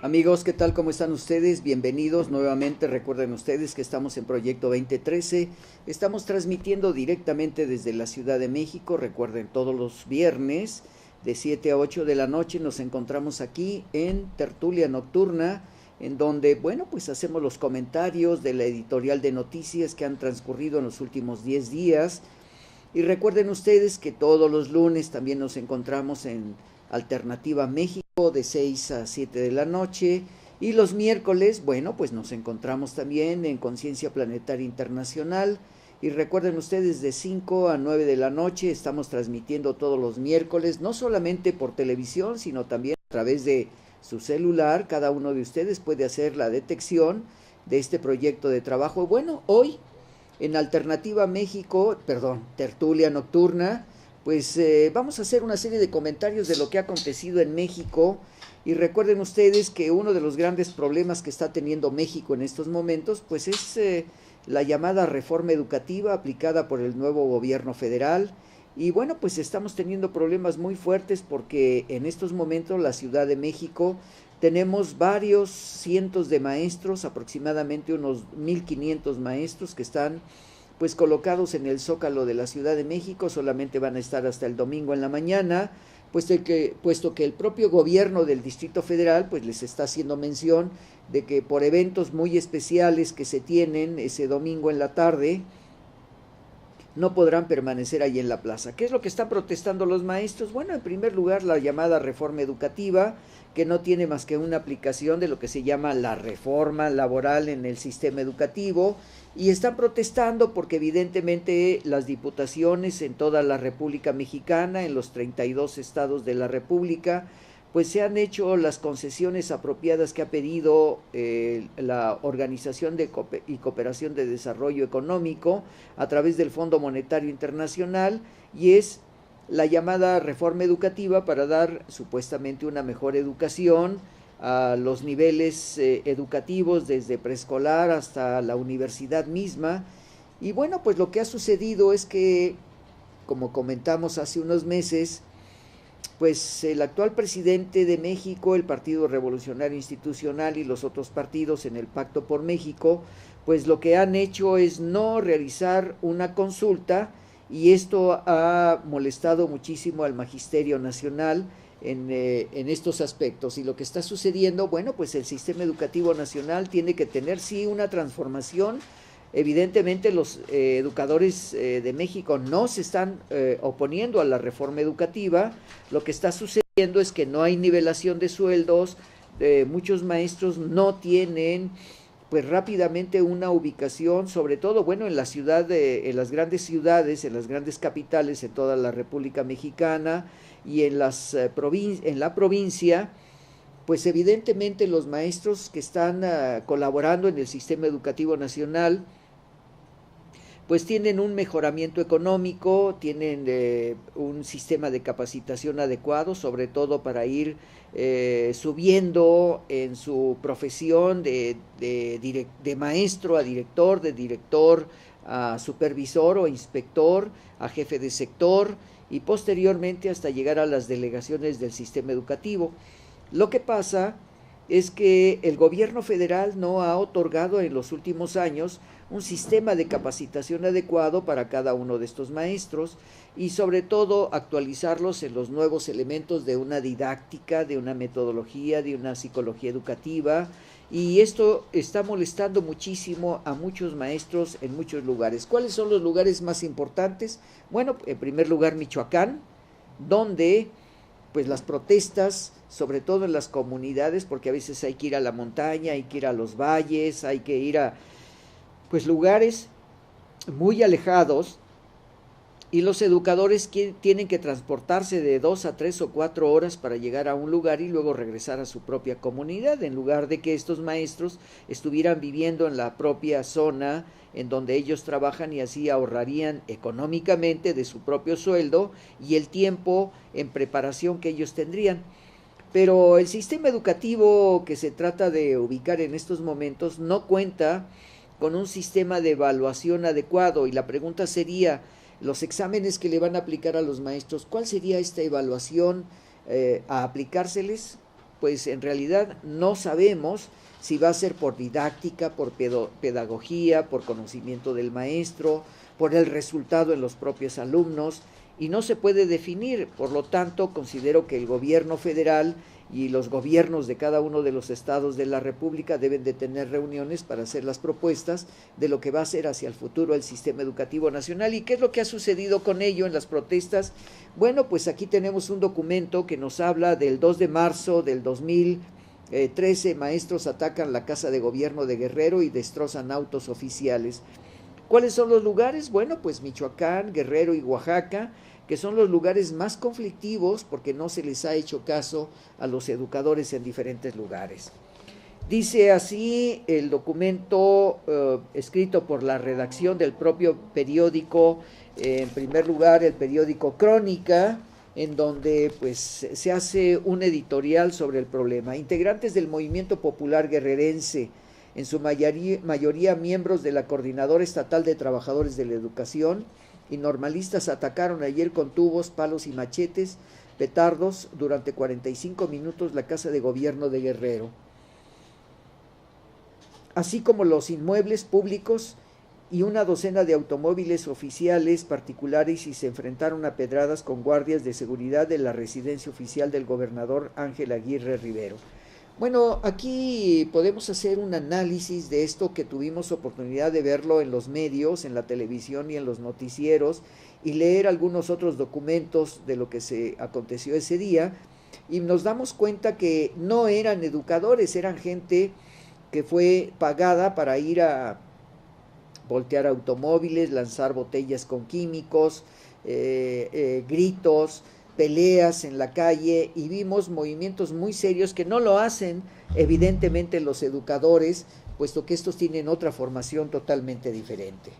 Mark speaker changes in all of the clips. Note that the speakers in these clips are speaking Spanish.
Speaker 1: Amigos, ¿qué tal? ¿Cómo están ustedes? Bienvenidos nuevamente. Recuerden ustedes que estamos en Proyecto 2013. Estamos transmitiendo directamente desde la Ciudad de México. Recuerden, todos los viernes de 7 a 8 de la noche nos encontramos aquí en Tertulia Nocturna, en donde, bueno, pues hacemos los comentarios de la editorial de noticias que han transcurrido en los últimos 10 días. Y recuerden ustedes que todos los lunes también nos encontramos en Alternativa México de 6 a 7 de la noche, y los miércoles, bueno, pues nos encontramos también en Conciencia Planetaria Internacional. Y recuerden ustedes, de 5 a 9 de la noche estamos transmitiendo todos los miércoles, no solamente por televisión, sino también a través de su celular. Cada uno de ustedes puede hacer la detección de este proyecto de trabajo. Bueno, hoy en Alternativa México, perdón, Tertulia Nocturna, pues vamos a hacer una serie de comentarios de lo que ha acontecido en México. Y recuerden ustedes que uno de los grandes problemas que está teniendo México en estos momentos, pues es la llamada reforma educativa aplicada por el nuevo gobierno federal. Y bueno, pues estamos teniendo problemas muy fuertes porque en estos momentos la Ciudad de México tenemos varios cientos de maestros, aproximadamente unos 1,500 maestros que están pues colocados en el Zócalo de la Ciudad de México. Solamente van a estar hasta el domingo en la mañana, puesto que el propio gobierno del Distrito Federal pues les está haciendo mención de que por eventos muy especiales que se tienen ese domingo en la tarde, no podrán permanecer ahí en la plaza. ¿Qué es lo que están protestando los maestros? Bueno, en primer lugar, la llamada reforma educativa, que no tiene más que una aplicación de lo que se llama la reforma laboral en el sistema educativo, y están protestando porque evidentemente las diputaciones en toda la República Mexicana, en los 32 estados de la República, pues se han hecho las concesiones apropiadas que ha pedido la Organización y Cooperación de Desarrollo Económico a través del Fondo Monetario Internacional, y es la llamada reforma educativa para dar supuestamente una mejor educación a los niveles educativos, desde preescolar hasta la universidad misma. Y bueno, pues lo que ha sucedido es que, como comentamos hace unos meses, pues el actual presidente de México, el Partido Revolucionario Institucional y los otros partidos en el Pacto por México, pues lo que han hecho es no realizar una consulta, y esto ha molestado muchísimo al Magisterio Nacional en estos aspectos. Y lo que está sucediendo, bueno, pues el sistema educativo nacional tiene que tener sí una transformación. Evidentemente los educadores de México no se están oponiendo a la reforma educativa. Lo que está sucediendo es que no hay nivelación de sueldos, muchos maestros no tienen pues rápidamente una ubicación, sobre todo, bueno, en en las grandes ciudades, en las grandes capitales, en toda la República Mexicana, y en en la provincia. Pues evidentemente los maestros que están colaborando en el sistema educativo nacional pues tienen un mejoramiento económico, tienen un sistema de capacitación adecuado, sobre todo para ir subiendo en su profesión de maestro a director, de director a supervisor o inspector, a jefe de sector, y posteriormente hasta llegar a las delegaciones del sistema educativo. Lo que pasa es que el gobierno federal no ha otorgado en los últimos años un sistema de capacitación adecuado para cada uno de estos maestros, y sobre todo actualizarlos en los nuevos elementos de una didáctica, de una metodología, de una psicología educativa. Y esto está molestando muchísimo a muchos maestros en muchos lugares. ¿Cuáles son los lugares más importantes? Bueno, en primer lugar Michoacán, donde pues las protestas, sobre todo en las comunidades, porque a veces hay que ir a la montaña, hay que ir a los valles, hay que ir a pues lugares muy alejados, y los educadores tienen que transportarse de 2 a 3 o 4 horas para llegar a un lugar y luego regresar a su propia comunidad, en lugar de que estos maestros estuvieran viviendo en la propia zona en donde ellos trabajan, y así ahorrarían económicamente de su propio sueldo y el tiempo en preparación que ellos tendrían. Pero el sistema educativo que se trata de ubicar en estos momentos no cuenta con un sistema de evaluación adecuado, y la pregunta sería: los exámenes que le van a aplicar a los maestros, ¿cuál sería esta evaluación a aplicárseles? pues en realidad no sabemos si va a ser por didáctica, por pedagogía, por conocimiento del maestro, por el resultado en los propios alumnos, y no se puede definir. Por lo tanto, considero que el gobierno federal y los gobiernos de cada uno de los estados de la República deben de tener reuniones para hacer las propuestas de lo que va a ser hacia el futuro el sistema educativo nacional. ¿Y qué es lo que ha sucedido con ello en las protestas? Bueno, pues aquí tenemos un documento que nos habla del 2 de marzo del 2013, maestros atacan la Casa de Gobierno de Guerrero y destrozan autos oficiales. ¿Cuáles son los lugares? Bueno, pues Michoacán, Guerrero y Oaxaca, que son los lugares más conflictivos porque no se les ha hecho caso a los educadores en diferentes lugares. Dice así el documento escrito por la redacción del propio periódico, en primer lugar el periódico Crónica, en donde pues se hace un editorial sobre el problema. Integrantes del Movimiento Popular Guerrerense, en su mayoría miembros de la Coordinadora Estatal de Trabajadores de la Educación, y normalistas atacaron ayer con tubos, palos y machetes, petardos, durante 45 minutos la Casa de Gobierno de Guerrero, así como los inmuebles públicos y una docena de automóviles oficiales particulares, y se enfrentaron a pedradas con guardias de seguridad de la residencia oficial del gobernador Ángel Aguirre Rivero. Bueno, aquí podemos hacer un análisis de esto que tuvimos oportunidad de verlo en los medios, en la televisión y en los noticieros, y leer algunos otros documentos de lo que se aconteció ese día, y nos damos cuenta que no eran educadores, eran gente que fue pagada para ir a voltear automóviles, lanzar botellas con químicos, gritos, peleas en la calle, y vimos movimientos muy serios que no lo hacen evidentemente los educadores, puesto que estos tienen otra formación totalmente diferente.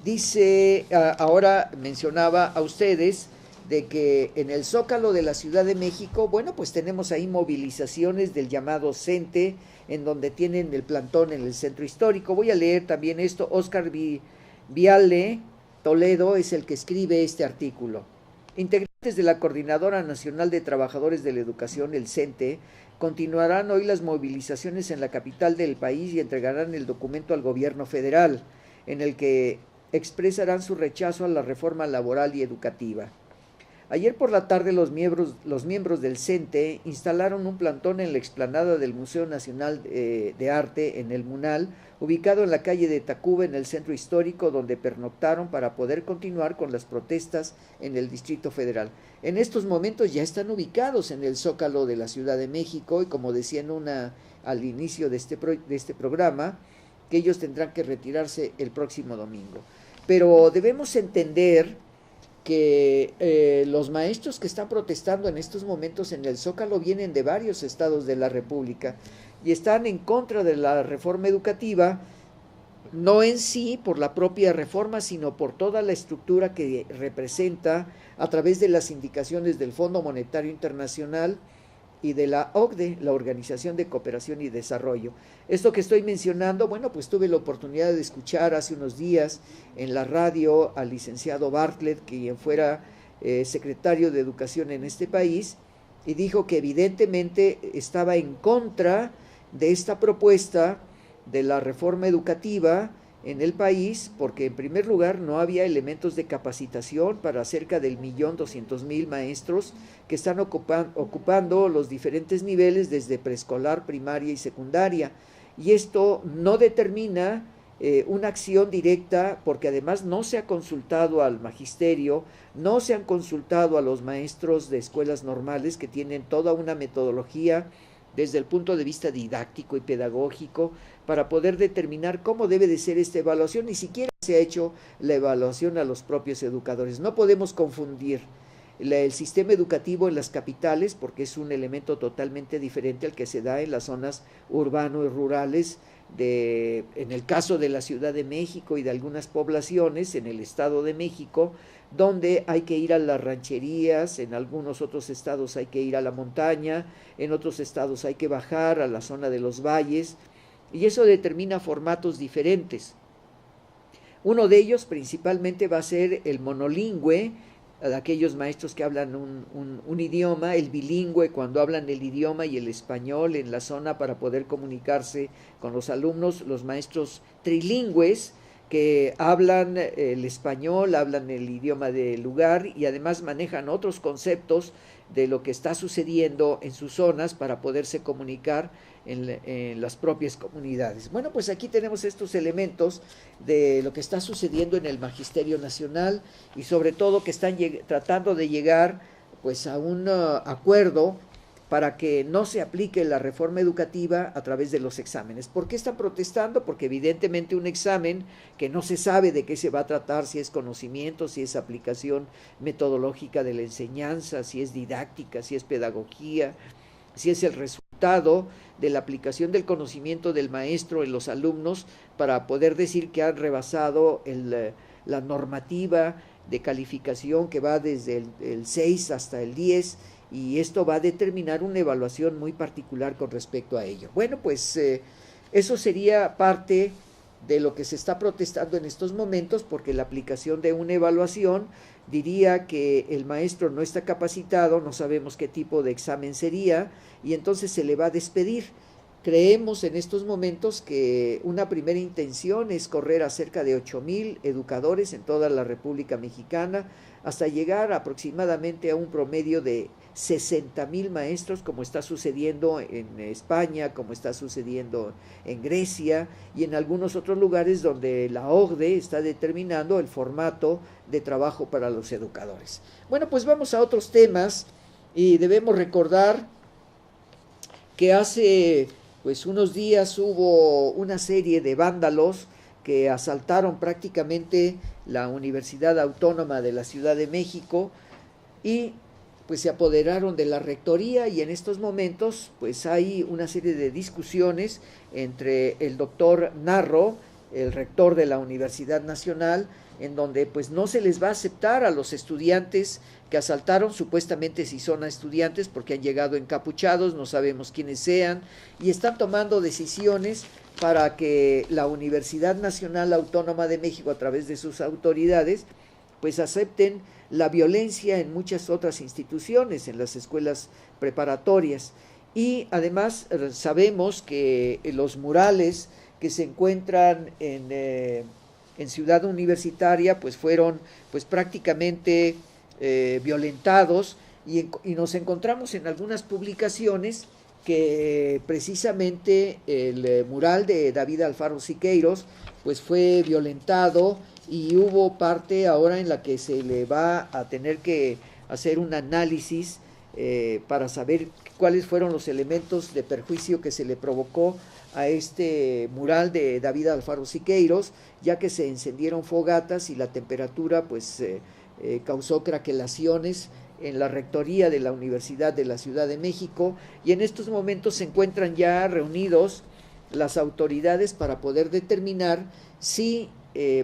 Speaker 1: Dice, ahora mencionaba a ustedes de que en el Zócalo de la Ciudad de México, bueno, pues tenemos ahí movilizaciones del llamado CENTE, en donde tienen el plantón en el centro histórico. Voy a leer también esto. Óscar Viale Toledo es el que escribe este artículo. Integrantes de la Coordinadora Nacional de Trabajadores de la Educación, el CENTE, continuarán hoy las movilizaciones en la capital del país y entregarán el documento al gobierno federal, en el que expresarán su rechazo a la reforma laboral y educativa. Ayer por la tarde los miembros del CENTE instalaron un plantón en la explanada del Museo Nacional de Arte, en el MUNAL, ubicado en la calle de Tacuba, en el centro histórico, donde pernoctaron para poder continuar con las protestas en el Distrito Federal. En estos momentos ya están ubicados en el Zócalo de la Ciudad de México, y como decía al inicio de este programa, que ellos tendrán que retirarse el próximo domingo. Pero debemos entender que los maestros que están protestando en estos momentos en el Zócalo vienen de varios estados de la República y están en contra de la reforma educativa, no en sí por la propia reforma, sino por toda la estructura que representa a través de las indicaciones del Fondo Monetario Internacional y de la OCDE, la Organización de Cooperación y Desarrollo. Esto que estoy mencionando, bueno, pues tuve la oportunidad de escuchar hace unos días en la radio al licenciado Bartlett, quien fuera secretario de Educación en este país, y dijo que evidentemente estaba en contra de esta propuesta de la reforma educativa en el país, porque en primer lugar no había elementos de capacitación para cerca del 1.200.000 maestros que están ocupando los diferentes niveles desde preescolar, primaria y secundaria, y esto no determina una acción directa, porque además no se ha consultado al magisterio, no se han consultado a los maestros de escuelas normales, que tienen toda una metodología desde el punto de vista didáctico y pedagógico para poder determinar cómo debe de ser esta evaluación. Ni siquiera se ha hecho la evaluación a los propios educadores. No podemos confundir el sistema educativo en las capitales, porque es un elemento totalmente diferente al que se da en las zonas urbano y rurales, en el caso de la Ciudad de México y de algunas poblaciones en el Estado de México, donde hay que ir a las rancherías, en algunos otros estados hay que ir a la montaña, en otros estados hay que bajar a la zona de los valles, y eso determina formatos diferentes. Uno de ellos principalmente va a ser el monolingüe, de aquellos maestros que hablan un idioma, el bilingüe cuando hablan el idioma y el español en la zona para poder comunicarse con los alumnos, los maestros trilingües que hablan el español, hablan el idioma del lugar y además manejan otros conceptos de lo que está sucediendo en sus zonas para poderse comunicar en las propias comunidades. Bueno, pues aquí tenemos estos elementos de lo que está sucediendo en el Magisterio Nacional y sobre todo que están tratando de llegar pues a un acuerdo para que no se aplique la reforma educativa a través de los exámenes. ¿Por qué están protestando? Porque evidentemente un examen que no se sabe de qué se va a tratar, si es conocimiento, si es aplicación metodológica de la enseñanza, si es didáctica, si es pedagogía, si es el resultado de la aplicación del conocimiento del maestro en los alumnos para poder decir que han rebasado la normativa de calificación que va desde el 6 hasta el 10 y esto va a determinar una evaluación muy particular con respecto a ello. Bueno, pues eso sería parte de lo que se está protestando en estos momentos, porque la aplicación de una evaluación diría que el maestro no está capacitado, no sabemos qué tipo de examen sería, y entonces se le va a despedir. Creemos en estos momentos que una primera intención es correr a cerca de 8,000 educadores en toda la República Mexicana, hasta llegar aproximadamente a un promedio de 60,000 maestros, como está sucediendo en España, como está sucediendo en Grecia y en algunos otros lugares donde la OCDE está determinando el formato de trabajo para los educadores. Bueno, pues vamos a otros temas y debemos recordar que hace pues unos días hubo una serie de vándalos que asaltaron prácticamente la Universidad Autónoma de la Ciudad de México y pues se apoderaron de la rectoría y en estos momentos pues hay una serie de discusiones entre el doctor Narro, el rector de la Universidad Nacional, en donde pues no se les va a aceptar a los estudiantes que asaltaron, supuestamente si son estudiantes porque han llegado encapuchados, no sabemos quiénes sean, y están tomando decisiones para que la Universidad Nacional Autónoma de México, a través de sus autoridades, pues acepten la violencia en muchas otras instituciones, en las escuelas preparatorias. Y además sabemos que los murales que se encuentran en Ciudad Universitaria pues fueron pues prácticamente violentados y nos encontramos en algunas publicaciones que precisamente el mural de David Alfaro Siqueiros pues fue violentado y hubo parte ahora en la que se le va a tener que hacer un análisis para saber cuáles fueron los elementos de perjuicio que se le provocó a este mural de David Alfaro Siqueiros, ya que se encendieron fogatas y la temperatura pues causó craquelaciones en la rectoría de la Universidad de la Ciudad de México, y en estos momentos se encuentran ya reunidos las autoridades para poder determinar si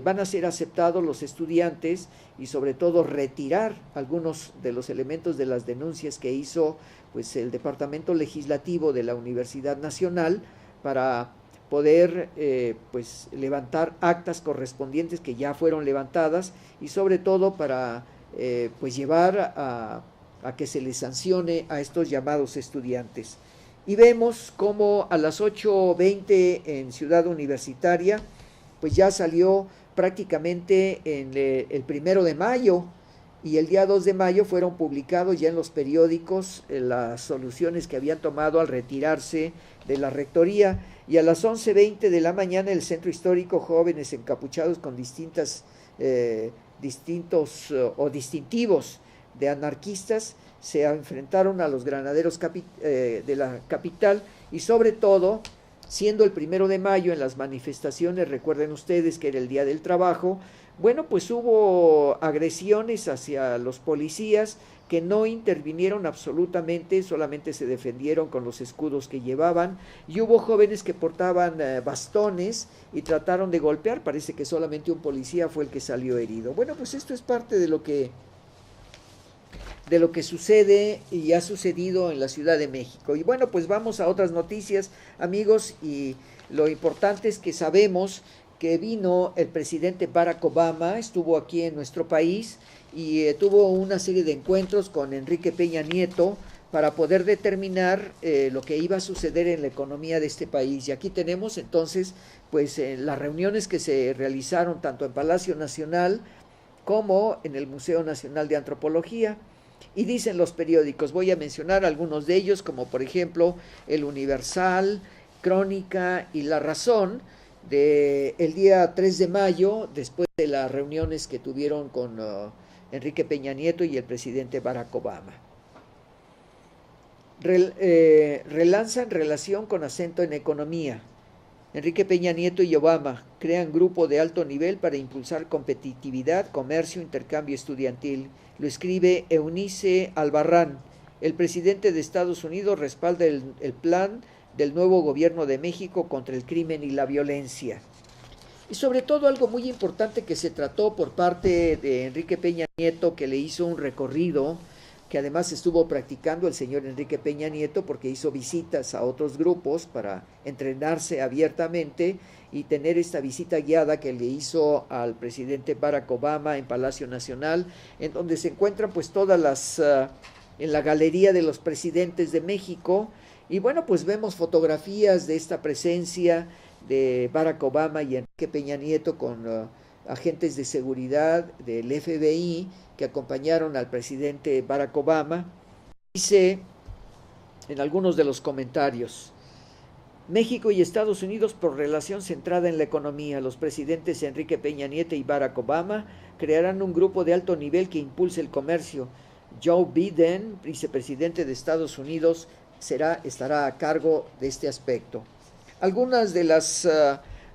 Speaker 1: van a ser aceptados los estudiantes y sobre todo retirar algunos de los elementos de las denuncias que hizo pues el Departamento Legislativo de la Universidad Nacional para poder pues levantar actas correspondientes que ya fueron levantadas y sobre todo para pues llevar a que se les sancione a estos llamados estudiantes. Y vemos como a las 8:20 en Ciudad Universitaria pues ya salió prácticamente en el 1 de mayo y el día 2 de mayo fueron publicados ya en los periódicos las soluciones que habían tomado al retirarse de la rectoría, y a las 11:20 de la mañana el Centro Histórico, jóvenes encapuchados con distintos o distintivos de anarquistas se enfrentaron a los granaderos de la capital, y sobre todo siendo el 1 de mayo en las manifestaciones, recuerden ustedes que era el Día del Trabajo, bueno, pues hubo agresiones hacia los policías que no intervinieron absolutamente, solamente se defendieron con los escudos que llevaban, y hubo jóvenes que portaban bastones y trataron de golpear, parece que solamente un policía fue el que salió herido. Bueno, pues esto es parte de lo que sucede y ha sucedido en la Ciudad de México. Y bueno, pues vamos a otras noticias, amigos, y lo importante es que sabemos que vino el presidente Barack Obama, estuvo aquí en nuestro país y tuvo una serie de encuentros con Enrique Peña Nieto para poder determinar lo que iba a suceder en la economía de este país. Y aquí tenemos entonces pues las reuniones que se realizaron tanto en Palacio Nacional como en el Museo Nacional de Antropología. Y dicen los periódicos, voy a mencionar algunos de ellos, como por ejemplo El Universal, Crónica y La Razón, el día 3 de mayo, después de las reuniones que tuvieron con Enrique Peña Nieto y el presidente Barack Obama. Relanzan relación con acento en economía. Enrique Peña Nieto y Obama crean grupo de alto nivel para impulsar competitividad, comercio, intercambio estudiantil. Lo escribe Eunice Albarrán. El presidente de Estados Unidos respalda el plan del nuevo gobierno de México contra el crimen y la violencia. Y sobre todo algo muy importante que se trató por parte de Enrique Peña Nieto, que le hizo un recorrido, que además estuvo practicando el señor Enrique Peña Nieto porque hizo visitas a otros grupos para entrenarse abiertamente y tener esta visita guiada que le hizo al presidente Barack Obama en Palacio Nacional, en donde se encuentran pues todas las, en la galería de los presidentes de México. Y bueno, pues vemos fotografías de esta presencia de Barack Obama y Enrique Peña Nieto con agentes de seguridad del FBI que acompañaron al presidente Barack Obama. Dice en algunos de los comentarios: México y Estados Unidos por relación centrada en la economía. Los presidentes Enrique Peña Nieto y Barack Obama crearán un grupo de alto nivel que impulse el comercio. Joe Biden, vicepresidente de Estados Unidos, estará a cargo de este aspecto. Algunas de las,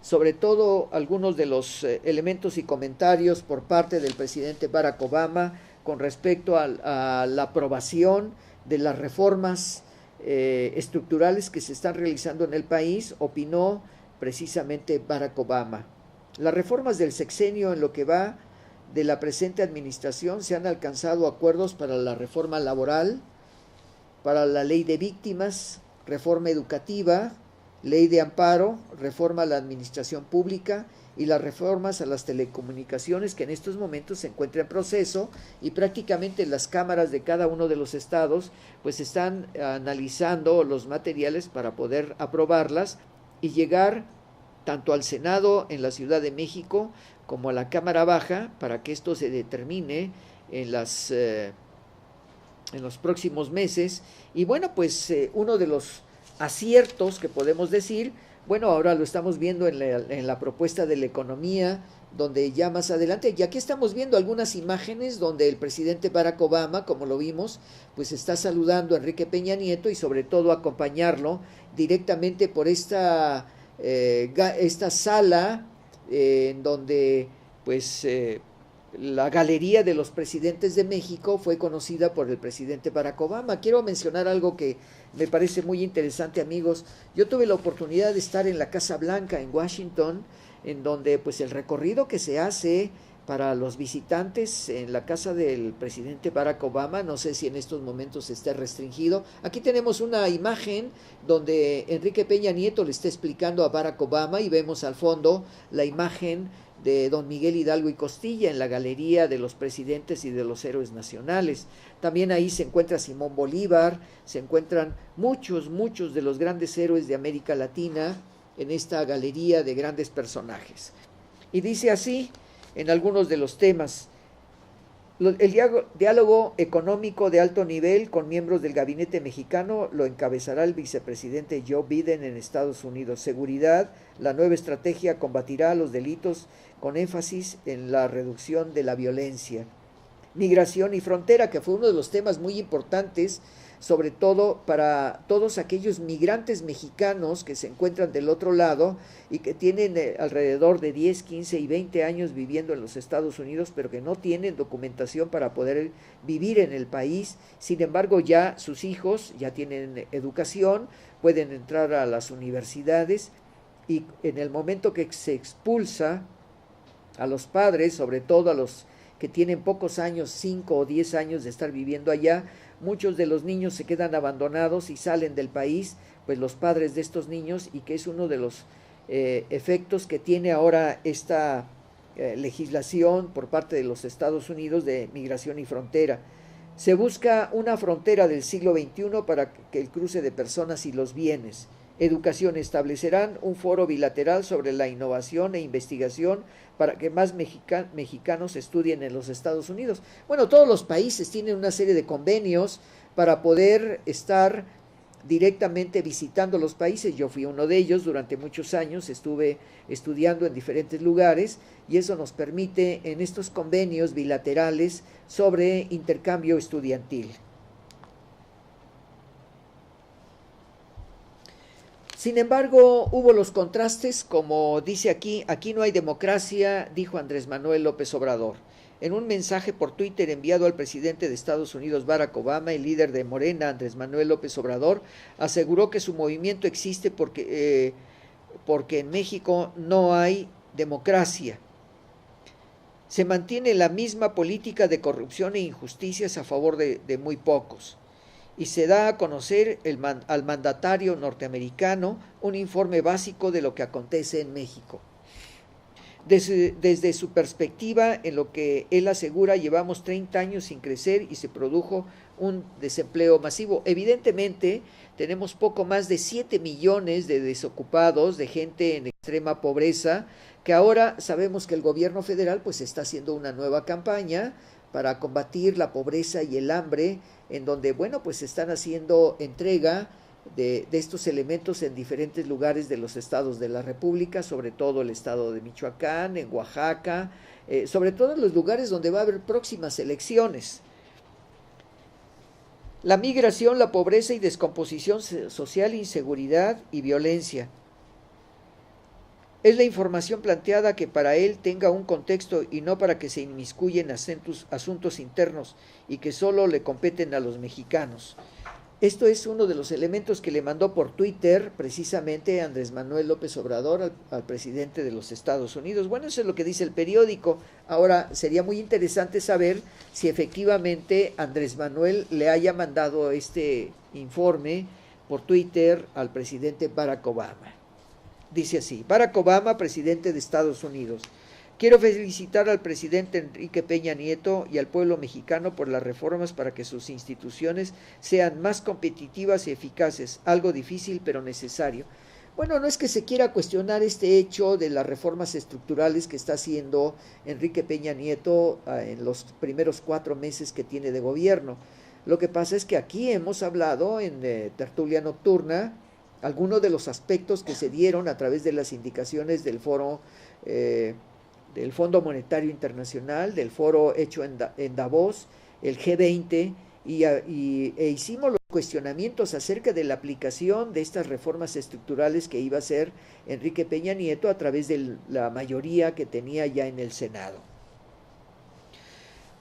Speaker 1: sobre todo algunos de los elementos y comentarios por parte del presidente Barack Obama con respecto a la aprobación de las reformas estructurales que se están realizando en el país, opinó precisamente Barack Obama. Las reformas del sexenio en lo que va de la presente administración se han alcanzado acuerdos para la reforma laboral, para la ley de víctimas, reforma educativa, ley de amparo, reforma a la administración pública y las reformas a las telecomunicaciones que en estos momentos se encuentran en proceso y prácticamente las cámaras de cada uno de los estados pues están analizando los materiales para poder aprobarlas y llegar tanto al Senado en la Ciudad de México como a la Cámara Baja para que esto se determine en los próximos meses. Y bueno, pues uno de los aciertos que podemos decir, bueno, ahora lo estamos viendo en la propuesta de la economía, donde ya más adelante, y aquí estamos viendo algunas imágenes donde el presidente Barack Obama, como lo vimos, pues está saludando a Enrique Peña Nieto y sobre todo acompañarlo directamente por esta sala en donde pues la galería de los presidentes de México fue conocida por el presidente Barack Obama. Quiero mencionar algo que me parece muy interesante, amigos. Yo tuve la oportunidad de estar en la Casa Blanca en Washington, en donde pues el recorrido que se hace para los visitantes en la casa del presidente Barack Obama, no sé si en estos momentos esté restringido. Aquí tenemos una imagen donde Enrique Peña Nieto le está explicando a Barack Obama y vemos al fondo la imagen de don Miguel Hidalgo y Costilla en la galería de los presidentes y de los héroes nacionales. También ahí se encuentra Simón Bolívar, se encuentran muchos de los grandes héroes de América Latina en esta galería de grandes personajes. Y dice así en algunos de los temas: el diálogo económico de alto nivel con miembros del gabinete mexicano lo encabezará el vicepresidente Joe Biden en Estados Unidos. Seguridad, la nueva estrategia combatirá los delitos con énfasis en la reducción de la violencia. Migración y frontera, que fue uno de los temas muy importantes, sobre todo para todos aquellos migrantes mexicanos que se encuentran del otro lado y que tienen alrededor de 10, 15 y 20 años viviendo en los Estados Unidos, pero que no tienen documentación para poder vivir en el país. Sin embargo, ya sus hijos ya tienen educación, pueden entrar a las universidades, y en el momento que se expulsa a los padres, sobre todo a los que tienen pocos años, 5 o 10 años de estar viviendo allá, muchos de los niños se quedan abandonados y salen del país, pues los padres de estos niños, y que es uno de los efectos que tiene ahora esta legislación por parte de los Estados Unidos de migración y frontera. Se busca una frontera del siglo XXI para que el cruce de personas y los bienes. Educación: establecerán un foro bilateral sobre la innovación e investigación para que más mexicanos estudien en los Estados Unidos. Bueno, todos los países tienen una serie de convenios para poder estar directamente visitando los países. Yo fui uno de ellos durante muchos años, estuve estudiando en diferentes lugares y eso nos permite en estos convenios bilaterales sobre intercambio estudiantil. Sin embargo, hubo los contrastes, como dice aquí no hay democracia, dijo Andrés Manuel López Obrador. En un mensaje por Twitter enviado al presidente de Estados Unidos, Barack Obama, el líder de Morena, Andrés Manuel López Obrador, aseguró que su movimiento existe porque en México no hay democracia. Se mantiene la misma política de corrupción e injusticias a favor de muy pocos. Y se da a conocer al mandatario norteamericano un informe básico de lo que acontece en México. Desde su perspectiva, en lo que él asegura, llevamos 30 años sin crecer y se produjo un desempleo masivo. Evidentemente, tenemos poco más de 7 millones de desocupados, de gente en extrema pobreza, que ahora sabemos que el gobierno federal pues está haciendo una nueva campaña para combatir la pobreza y el hambre, en donde, bueno, pues están haciendo entrega de estos elementos en diferentes lugares de los estados de la República, sobre todo el estado de Michoacán, en Oaxaca, sobre todo en los lugares donde va a haber próximas elecciones. La migración, la pobreza y descomposición social, inseguridad y violencia. Es la información planteada que para él tenga un contexto y no para que se inmiscuya en asuntos internos y que solo le competen a los mexicanos. Esto es uno de los elementos que le mandó por Twitter precisamente Andrés Manuel López Obrador al presidente de los Estados Unidos. Bueno, eso es lo que dice el periódico. Ahora, sería muy interesante saber si efectivamente Andrés Manuel le haya mandado este informe por Twitter al presidente Barack Obama. Dice así: Barack Obama, presidente de Estados Unidos. Quiero felicitar al presidente Enrique Peña Nieto y al pueblo mexicano por las reformas para que sus instituciones sean más competitivas y eficaces, algo difícil pero necesario. Bueno, no es que se quiera cuestionar este hecho de las reformas estructurales que está haciendo Enrique Peña Nieto en los primeros 4 meses que tiene de gobierno. Lo que pasa es que aquí hemos hablado en Tertulia Nocturna algunos de los aspectos que se dieron a través de las indicaciones del foro del Fondo Monetario Internacional, del foro hecho en Davos, el G20, e hicimos los cuestionamientos acerca de la aplicación de estas reformas estructurales que iba a hacer Enrique Peña Nieto a través de la mayoría que tenía ya en el Senado.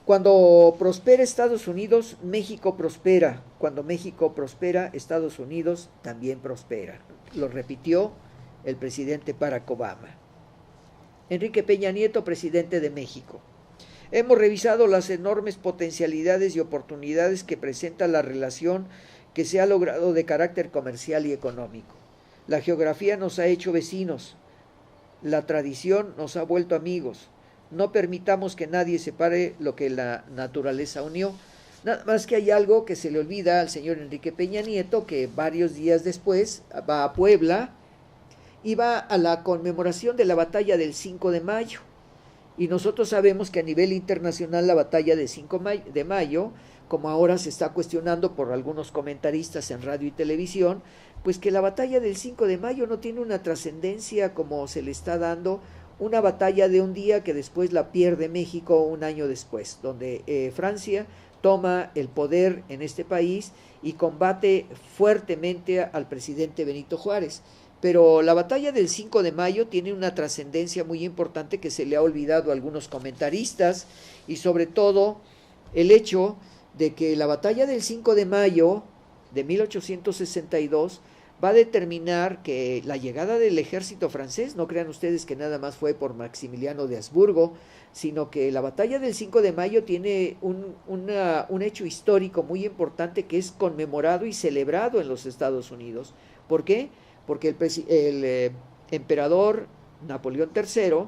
Speaker 1: Cuando prospera Estados Unidos, México prospera. Cuando México prospera, Estados Unidos también prospera. Lo repitió el presidente Barack Obama. Enrique Peña Nieto, presidente de México. Hemos revisado las enormes potencialidades y oportunidades que presenta la relación que se ha logrado de carácter comercial y económico. La geografía nos ha hecho vecinos. La tradición nos ha vuelto amigos. No permitamos que nadie separe lo que la naturaleza unió. Nada más que hay algo que se le olvida al señor Enrique Peña Nieto, que varios días después va a Puebla y va a la conmemoración de la batalla del 5 de mayo. Y nosotros sabemos que a nivel internacional la batalla del 5 de mayo, como ahora se está cuestionando por algunos comentaristas en radio y televisión, pues que la batalla del 5 de mayo no tiene una trascendencia como se le está dando una batalla de un día que después la pierde México un año después, donde Francia toma el poder en este país y combate fuertemente al presidente Benito Juárez. Pero la batalla del 5 de mayo tiene una trascendencia muy importante que se le ha olvidado a algunos comentaristas, y sobre todo el hecho de que la batalla del 5 de mayo de 1862 va a determinar que la llegada del ejército francés, no crean ustedes que nada más fue por Maximiliano de Habsburgo, sino que la batalla del 5 de mayo tiene un hecho histórico muy importante que es conmemorado y celebrado en los Estados Unidos. ¿Por qué? Porque emperador Napoleón III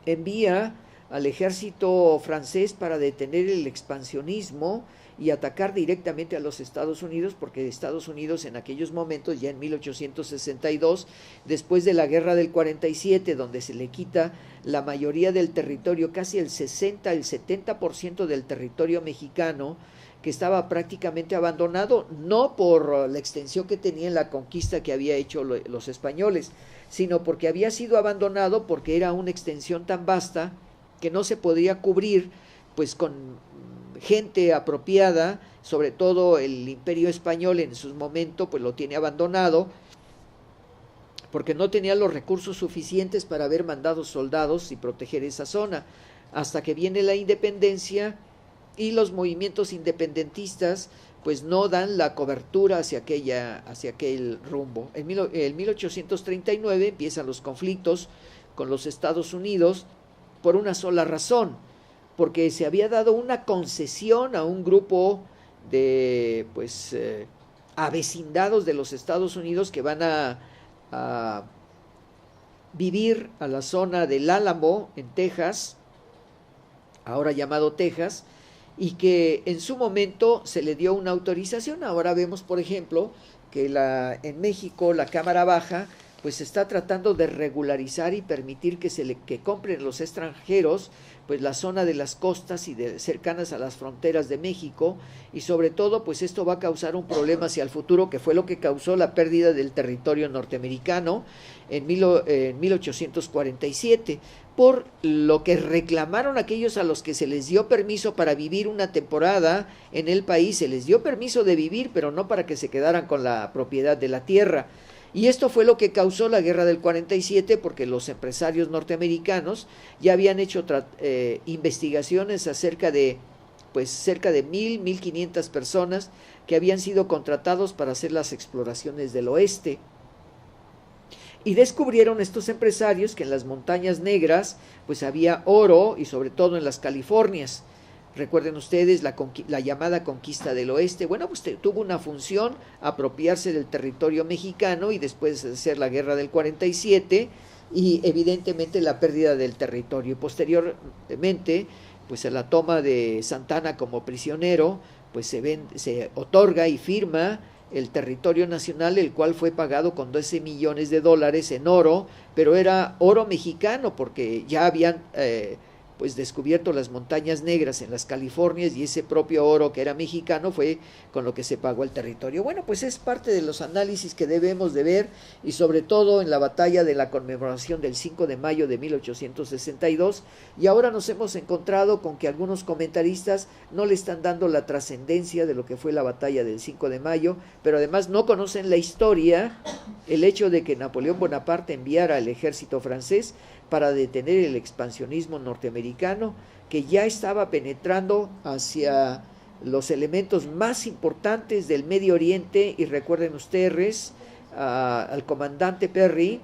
Speaker 1: envía al ejército francés para detener el expansionismo y atacar directamente a los Estados Unidos, porque Estados Unidos en aquellos momentos, ya en 1862, después de la guerra del 47, donde se le quita la mayoría del territorio, casi el 60, el 70% del territorio mexicano, que estaba prácticamente abandonado, no por la extensión que tenía en la conquista que había hecho los españoles, sino porque había sido abandonado porque era una extensión tan vasta que no se podía cubrir pues con gente apropiada, sobre todo el Imperio Español en su momento pues lo tiene abandonado porque no tenía los recursos suficientes para haber mandado soldados y proteger esa zona, hasta que viene la independencia y los movimientos independentistas pues no dan la cobertura hacia aquel rumbo. En 1839 empiezan los conflictos con los Estados Unidos por una sola razón, porque se había dado una concesión a un grupo de avecindados de los Estados Unidos que van a vivir a la zona del Álamo en Texas, ahora llamado Texas, y que en su momento se le dio una autorización. Ahora vemos, por ejemplo, que en México la Cámara Baja pues está tratando de regularizar y permitir que compren los extranjeros pues la zona de las costas y cercanas a las fronteras de México, y sobre todo pues esto va a causar un problema hacia el futuro, que fue lo que causó la pérdida del territorio norteamericano en 1847, por lo que reclamaron aquellos a los que se les dio permiso para vivir una temporada en el país. Se les dio permiso de vivir, pero no para que se quedaran con la propiedad de la tierra. Y esto fue lo que causó la guerra del 47, porque los empresarios norteamericanos ya habían hecho investigaciones acerca de pues cerca de 1,500 personas que habían sido contratados para hacer las exploraciones del oeste. Y descubrieron estos empresarios que en las montañas negras pues había oro, y sobre todo en las Californias. Recuerden ustedes la llamada conquista del oeste. Bueno, pues tuvo una función, apropiarse del territorio mexicano, y después hacer la guerra del 47 y evidentemente la pérdida del territorio. Y posteriormente, pues a la toma de Santa Anna como prisionero, pues se otorga y firma el territorio nacional, el cual fue pagado con 12 millones de dólares en oro, pero era oro mexicano, porque ya habían pues descubierto las montañas negras en las Californias, y ese propio oro que era mexicano fue con lo que se pagó el territorio. Bueno, pues es parte de los análisis que debemos de ver, y sobre todo en la batalla de la conmemoración del 5 de mayo de 1862, y ahora nos hemos encontrado con que algunos comentaristas no le están dando la trascendencia de lo que fue la batalla del 5 de mayo, pero además no conocen la historia, el hecho de que Napoleón Bonaparte enviara al ejército francés para detener el expansionismo norteamericano, que ya estaba penetrando hacia los elementos más importantes del Medio Oriente. Y recuerden ustedes al comandante Perry,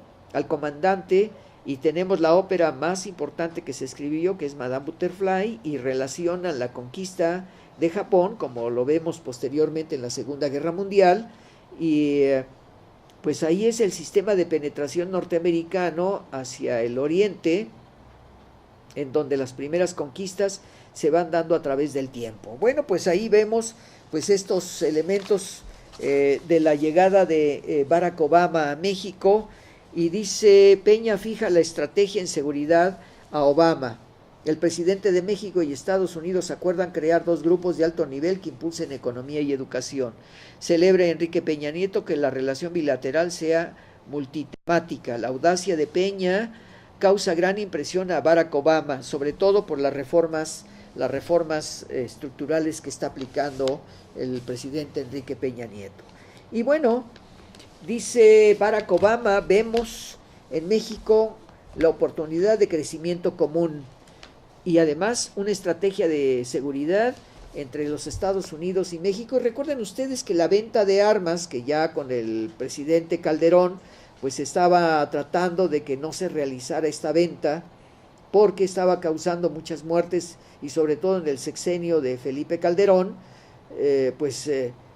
Speaker 1: y tenemos la ópera más importante que se escribió, que es Madame Butterfly, y relacionan la conquista de Japón, como lo vemos posteriormente en la Segunda Guerra Mundial, y pues ahí es el sistema de penetración norteamericano hacia el oriente, en donde las primeras conquistas se van dando a través del tiempo. Bueno, pues ahí vemos pues estos elementos de la llegada de Barack Obama a México, y dice: Peña fija la estrategia en seguridad a Obama. El presidente de México y Estados Unidos acuerdan crear 2 grupos de alto nivel que impulsen economía y educación. Celebra Enrique Peña Nieto que la relación bilateral sea multitemática. La audacia de Peña causa gran impresión a Barack Obama, sobre todo por las reformas estructurales que está aplicando el presidente Enrique Peña Nieto. Y bueno, dice Barack Obama: vemos en México la oportunidad de crecimiento común, y además una estrategia de seguridad entre los Estados Unidos y México. Y recuerden ustedes que la venta de armas, que ya con el presidente Calderón pues estaba tratando de que no se realizara esta venta, porque estaba causando muchas muertes, y sobre todo en el sexenio de Felipe Calderón,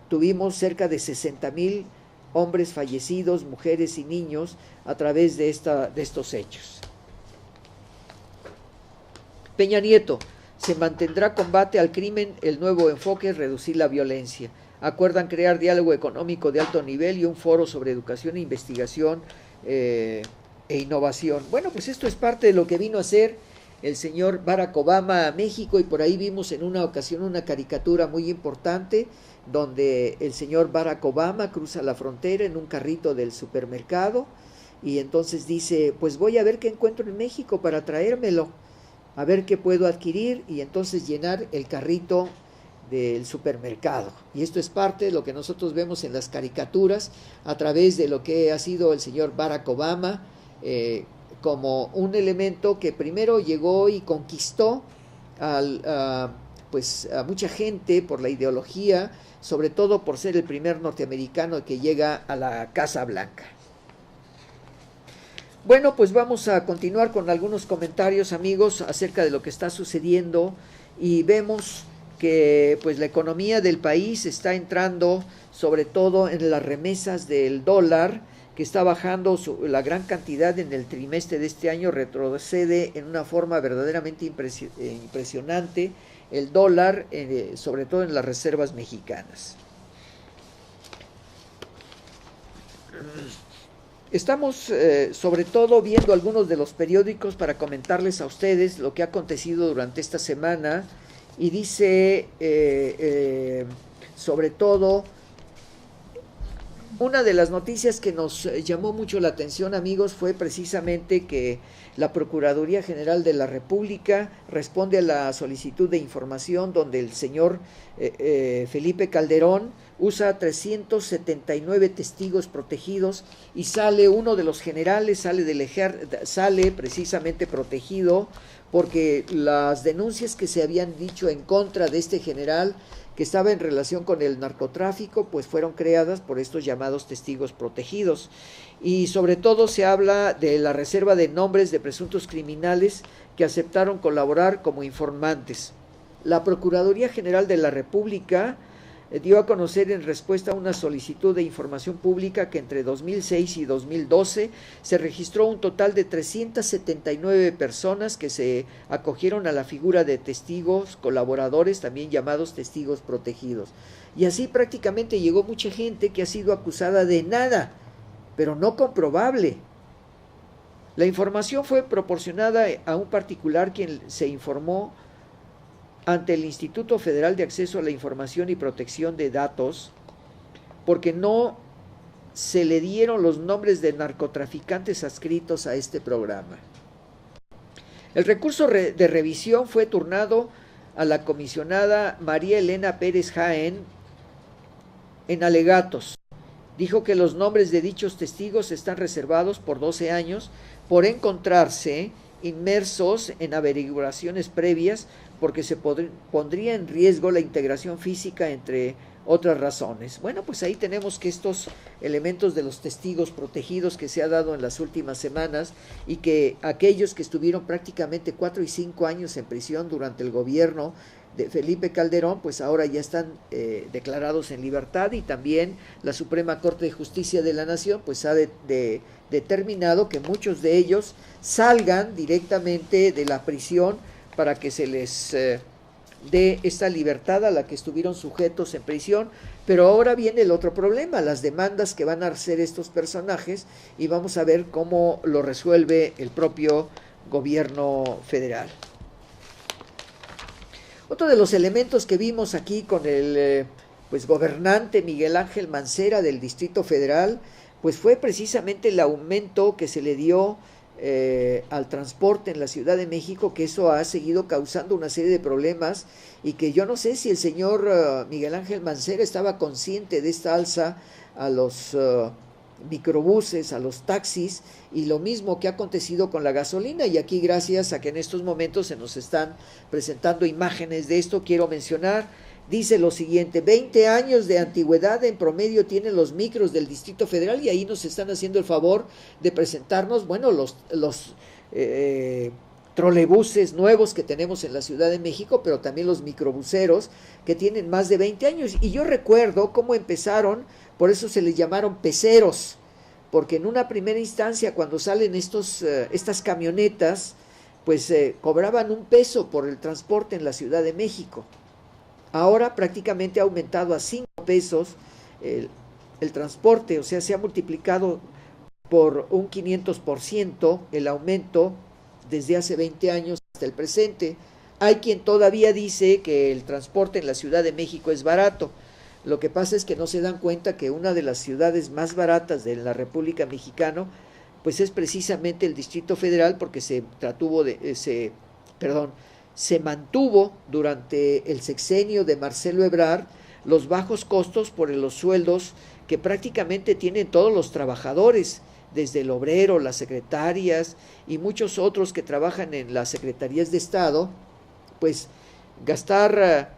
Speaker 1: tuvimos cerca de 60,000 hombres fallecidos, mujeres y niños a través de estos hechos. Peña Nieto: se mantendrá combate al crimen, el nuevo enfoque es reducir la violencia. Acuerdan crear diálogo económico de alto nivel y un foro sobre educación, investigación e innovación. Bueno, pues esto es parte de lo que vino a hacer el señor Barack Obama a México, y por ahí vimos en una ocasión una caricatura muy importante donde el señor Barack Obama cruza la frontera en un carrito del supermercado y entonces dice, pues voy a ver qué encuentro en México para traérmelo, a ver qué puedo adquirir, y entonces llenar el carrito del supermercado. Y esto es parte de lo que nosotros vemos en las caricaturas a través de lo que ha sido el señor Barack Obama, como un elemento que primero llegó y conquistó a mucha gente por la ideología, sobre todo por ser el primer norteamericano que llega a la Casa Blanca. Bueno, pues vamos a continuar con algunos comentarios, amigos, acerca de lo que está sucediendo, y vemos que pues la economía del país está entrando sobre todo en las remesas del dólar, que está bajando la gran cantidad en el trimestre de este año, retrocede en una forma verdaderamente impresionante el dólar, sobre todo en las reservas mexicanas. Estamos sobre todo viendo algunos de los periódicos para comentarles a ustedes lo que ha acontecido durante esta semana, y dice sobre todo, una de las noticias que nos llamó mucho la atención, amigos, fue precisamente que la Procuraduría General de la República responde a la solicitud de información donde el señor Felipe Calderón usa 379 testigos protegidos, y sale uno de los generales, sale precisamente protegido porque las denuncias que se habían dicho en contra de este general, que estaba en relación con el narcotráfico, pues fueron creadas por estos llamados testigos protegidos. Y sobre todo se habla de la reserva de nombres de presuntos criminales que aceptaron colaborar como informantes. La Procuraduría General de la República dio a conocer en respuesta a una solicitud de información pública que entre 2006 y 2012 se registró un total de 379 personas que se acogieron a la figura de testigos colaboradores, también llamados testigos protegidos. Y así prácticamente llegó mucha gente que ha sido acusada de nada, pero no comprobable. La información fue proporcionada a un particular quien se informó ante el Instituto Federal de Acceso a la Información y Protección de Datos porque no se le dieron los nombres de narcotraficantes adscritos a este programa. El recurso de revisión fue turnado a la comisionada María Elena Pérez Jaén en alegatos. Dijo que los nombres de dichos testigos están reservados por 12 años por encontrarse inmersos en averiguaciones previas, porque se pondría en riesgo la integración física, entre otras razones. Bueno, pues ahí tenemos que estos elementos de los testigos protegidos que se ha dado en las últimas semanas, y que aquellos que estuvieron prácticamente 4 y 5 años en prisión durante el gobierno de Felipe Calderón, pues ahora ya están declarados en libertad, y también la Suprema Corte de Justicia de la Nación pues ha determinado que muchos de ellos salgan directamente de la prisión para que se les dé esta libertad a la que estuvieron sujetos en prisión. Pero ahora viene el otro problema, las demandas que van a hacer estos personajes, y vamos a ver cómo lo resuelve el propio gobierno federal. Otro de los elementos que vimos aquí con el gobernante Miguel Ángel Mancera del Distrito Federal, pues fue precisamente el aumento que se le dio al transporte en la Ciudad de México, que eso ha seguido causando una serie de problemas, y que yo no sé si el señor Miguel Ángel Mancera estaba consciente de esta alza a los microbuses, a los taxis, y lo mismo que ha acontecido con la gasolina. Y aquí, gracias a que en estos momentos se nos están presentando imágenes de esto, quiero mencionar, dice lo siguiente: 20 años de antigüedad en promedio tienen los micros del Distrito Federal, y ahí nos están haciendo el favor de presentarnos, bueno, trolebuses nuevos que tenemos en la Ciudad de México, pero también los microbuseros que tienen más de 20 años. Y yo recuerdo cómo empezaron, por eso se les llamaron peceros, porque en una primera instancia cuando salen estas camionetas, pues cobraban 1 peso por el transporte en la Ciudad de México. Ahora prácticamente ha aumentado a 5 pesos el transporte, o sea, se ha multiplicado por un 500% el aumento desde hace 20 años hasta el presente. Hay quien todavía dice que el transporte en la Ciudad de México es barato. Lo que pasa es que no se dan cuenta que una de las ciudades más baratas de la República Mexicana, pues es precisamente el Distrito Federal, porque se mantuvo durante el sexenio de Marcelo Ebrard los bajos costos por los sueldos que prácticamente tienen todos los trabajadores, desde el obrero, las secretarias y muchos otros que trabajan en las secretarías de Estado. Pues gastar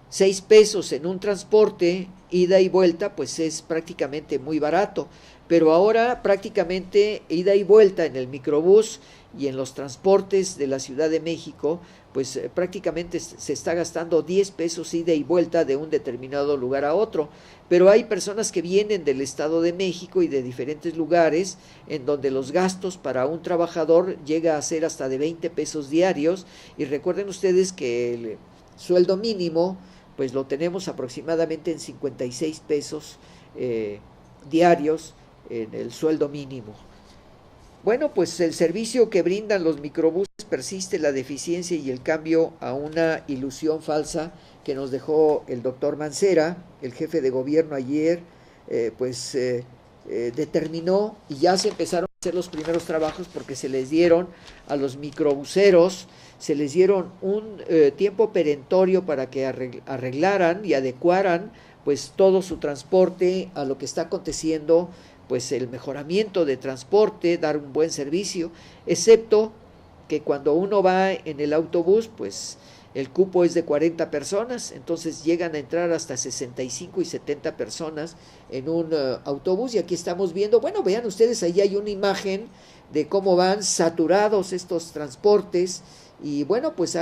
Speaker 1: 6 pesos en un transporte, ida y vuelta, pues es prácticamente muy barato. Pero ahora prácticamente ida y vuelta en el microbús y en los transportes de la Ciudad de México, pues prácticamente se está gastando 10 pesos ida y vuelta de un determinado lugar a otro. Pero hay personas que vienen del Estado de México y de diferentes lugares en donde los gastos para un trabajador llega a ser hasta de 20 pesos diarios. Y recuerden ustedes que el sueldo mínimo pues lo tenemos aproximadamente en 56 pesos diarios en el sueldo mínimo. Bueno, pues el servicio que brindan los microbuses persiste la deficiencia y el cambio a una ilusión falsa que nos dejó el doctor Mancera, el jefe de gobierno ayer, determinó, y ya se empezaron a hacer los primeros trabajos porque se les dieron a los microbuseros, se les dieron un tiempo perentorio para que arreglaran y adecuaran pues todo su transporte a lo que está aconteciendo, pues el mejoramiento de transporte, dar un buen servicio, excepto que cuando uno va en el autobús, pues el cupo es de 40 personas, entonces llegan a entrar hasta 65 y 70 personas en un autobús. Y aquí estamos viendo, bueno, vean ustedes, ahí hay una imagen de cómo van saturados estos transportes. Y bueno, pues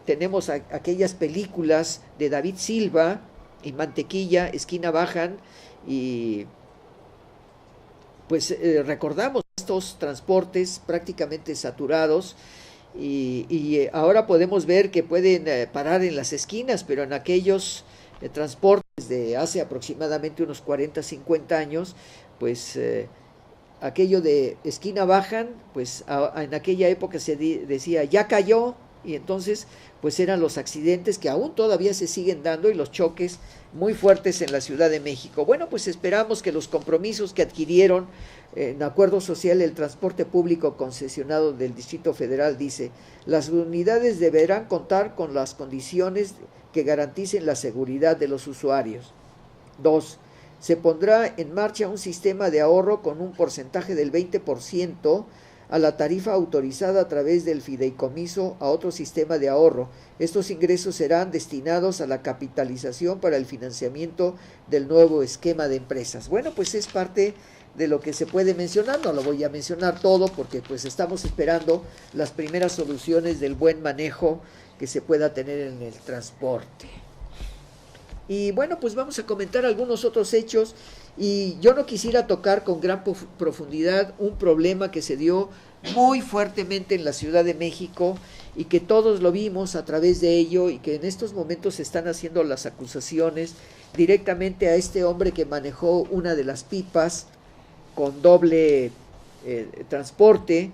Speaker 1: tenemos aquellas películas de David Silva y Mantequilla, Esquina Bajan, y pues recordamos estos transportes prácticamente saturados. Y ahora podemos ver que pueden parar en las esquinas, pero en aquellos transportes de hace aproximadamente unos 40, 50 años, pues aquello de esquina bajan, pues en aquella época se decía ya cayó, y entonces pues eran los accidentes que aún todavía se siguen dando y los choques muy fuertes en la Ciudad de México. Bueno, pues esperamos que los compromisos que adquirieron en acuerdo social el transporte público concesionado del Distrito Federal, dice, las unidades deberán contar con las condiciones que garanticen la seguridad de los usuarios. 2. Se pondrá en marcha un sistema de ahorro con un porcentaje del 20% a la tarifa autorizada a través del fideicomiso a otro sistema de ahorro. Estos ingresos serán destinados a la capitalización para el financiamiento del nuevo esquema de empresas. Bueno, pues es parte de lo que se puede mencionar, no lo voy a mencionar todo porque pues estamos esperando las primeras soluciones del buen manejo que se pueda tener en el transporte. Y bueno, pues vamos a comentar algunos otros hechos, y yo no quisiera tocar con gran profundidad un problema que se dio muy fuertemente en la Ciudad de México y que todos lo vimos a través de ello, y que en estos momentos se están haciendo las acusaciones directamente a este hombre que manejó una de las pipas con doble transporte,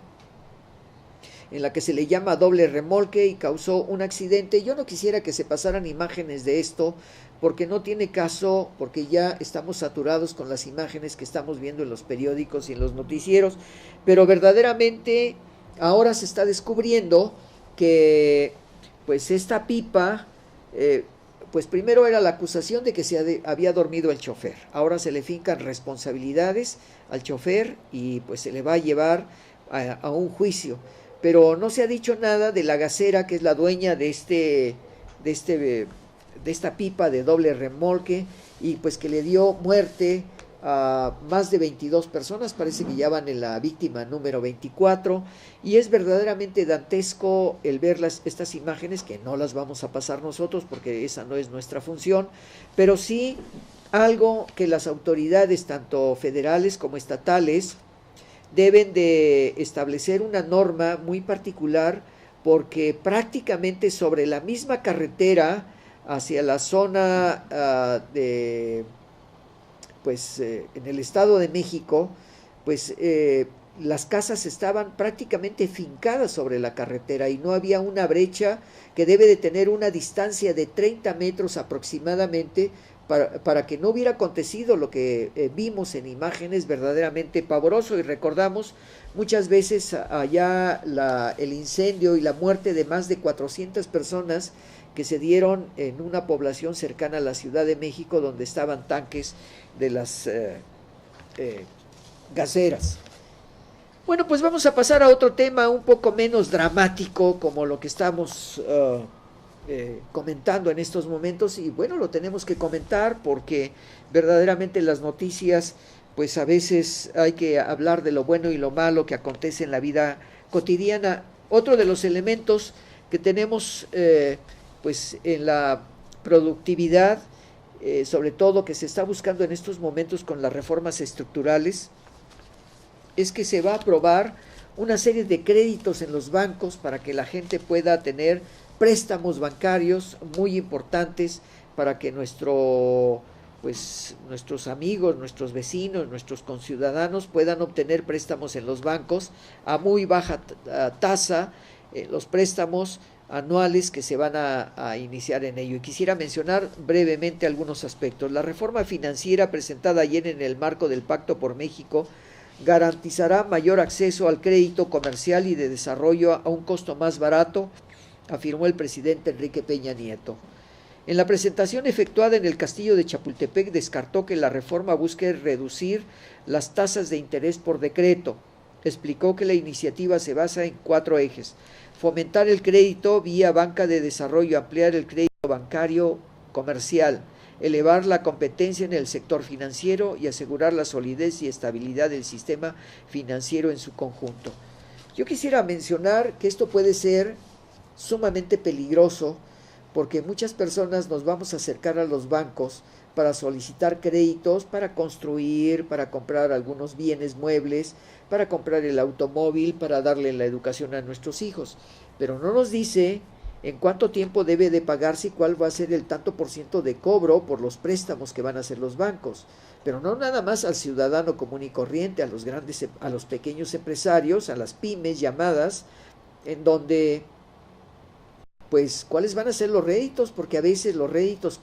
Speaker 1: en la que se le llama doble remolque, y causó un accidente. Yo no quisiera que se pasaran imágenes de esto, porque no tiene caso, porque ya estamos saturados con las imágenes que estamos viendo en los periódicos y en los noticieros, pero verdaderamente ahora se está descubriendo que pues esta pipa, pues primero era la acusación de que había dormido el chofer, ahora se le fincan responsabilidades al chofer y pues se le va a llevar a un juicio, pero no se ha dicho nada de la gasera, que es la dueña de esta pipa de doble remolque, y pues que le dio muerte a más de 22 personas, parece que ya van en la víctima número 24, y es verdaderamente dantesco el ver estas imágenes, que no las vamos a pasar nosotros porque esa no es nuestra función, pero sí algo que las autoridades, tanto federales como estatales, deben de establecer una norma muy particular, porque prácticamente sobre la misma carretera hacia la zona en el Estado de México, pues las casas estaban prácticamente fincadas sobre la carretera y no había una brecha que debe de tener una distancia de 30 metros aproximadamente para que no hubiera acontecido lo que vimos en imágenes, verdaderamente pavoroso. Y recordamos muchas veces allá el incendio y la muerte de más de 400 personas que se dieron en una población cercana a la Ciudad de México, donde estaban tanques de las gaseras. Bueno, pues vamos a pasar a otro tema un poco menos dramático, como lo que estamos comentando en estos momentos. Y bueno, lo tenemos que comentar porque verdaderamente las noticias, pues a veces hay que hablar de lo bueno y lo malo que acontece en la vida cotidiana. Otro de los elementos que tenemos pues en la productividad, sobre todo que se está buscando en estos momentos con las reformas estructurales, es que se va a aprobar una serie de créditos en los bancos para que la gente pueda tener préstamos bancarios muy importantes para que nuestros amigos, nuestros vecinos, nuestros conciudadanos puedan obtener préstamos en los bancos a muy baja tasa, los préstamos anuales que se van a iniciar en ello. Y quisiera mencionar brevemente algunos aspectos. La reforma financiera presentada ayer en el marco del Pacto por México garantizará mayor acceso al crédito comercial y de desarrollo a un costo más barato, afirmó el presidente Enrique Peña Nieto. En la presentación efectuada en el Castillo de Chapultepec, descartó que la reforma busque reducir las tasas de interés por decreto. Explicó que la iniciativa se basa en 4 ejes: fomentar el crédito vía banca de desarrollo, ampliar el crédito bancario comercial, elevar la competencia en el sector financiero y asegurar la solidez y estabilidad del sistema financiero en su conjunto. Yo quisiera mencionar que esto puede ser sumamente peligroso, porque muchas personas nos vamos a acercar a los bancos para solicitar créditos, para construir, para comprar algunos bienes muebles, para comprar el automóvil, para darle la educación a nuestros hijos, pero no nos dice en cuánto tiempo debe de pagarse y cuál va a ser el tanto por ciento de cobro por los préstamos que van a hacer los bancos. Pero no nada más al ciudadano común y corriente, a los pequeños empresarios, a las pymes llamadas, en donde pues cuáles van a ser los réditos, porque a veces los réditos